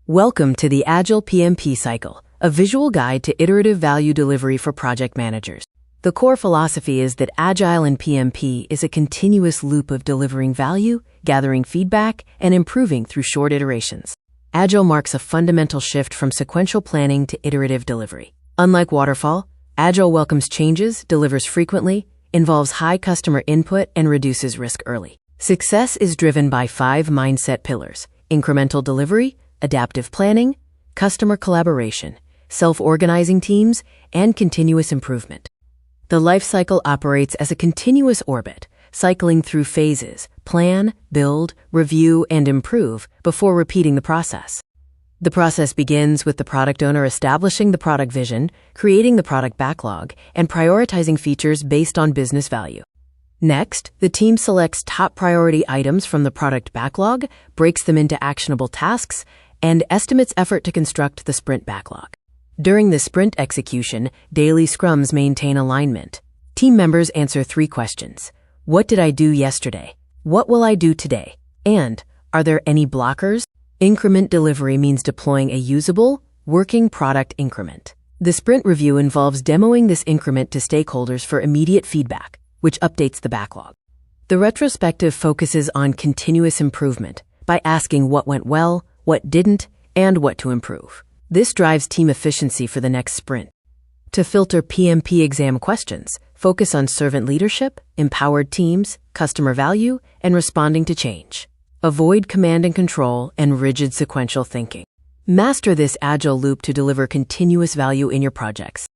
Welcome to the Agile PMP cycle, a visual guide to iterative value delivery for project managers. The core philosophy is that Agile and PMP is a continuous loop of delivering value, gathering feedback, and improving through short iterations. Agile marks a fundamental shift from sequential planning to iterative delivery. Unlike Waterfall, Agile welcomes changes, delivers frequently, involves high customer input, and reduces risk early. Success is driven by 5 mindset pillars: incremental delivery, adaptive planning, customer collaboration, self-organizing teams, and continuous improvement. The life cycle operates as a continuous orbit, cycling through phases: plan, build, review, and improve before repeating the process. The process begins with the product owner establishing the product vision, creating the product backlog, and prioritizing features based on business value. Next, the team selects top priority items from the product backlog, breaks them into actionable tasks, and estimates effort to construct the sprint backlog. During the sprint execution, daily scrums maintain alignment. Team members answer 3 questions. What did I do yesterday? What will I do today? And are there any blockers? Increment delivery means deploying a usable, working product increment. The sprint review involves demoing this increment to stakeholders for immediate feedback, which updates the backlog. The retrospective focuses on continuous improvement by asking what went well, what didn't, and what to improve. This drives team efficiency for the next sprint. To filter PMP exam questions, focus on servant leadership, empowered teams, customer value, and responding to change. Avoid command and control and rigid sequential thinking. Master this agile loop to deliver continuous value in your projects.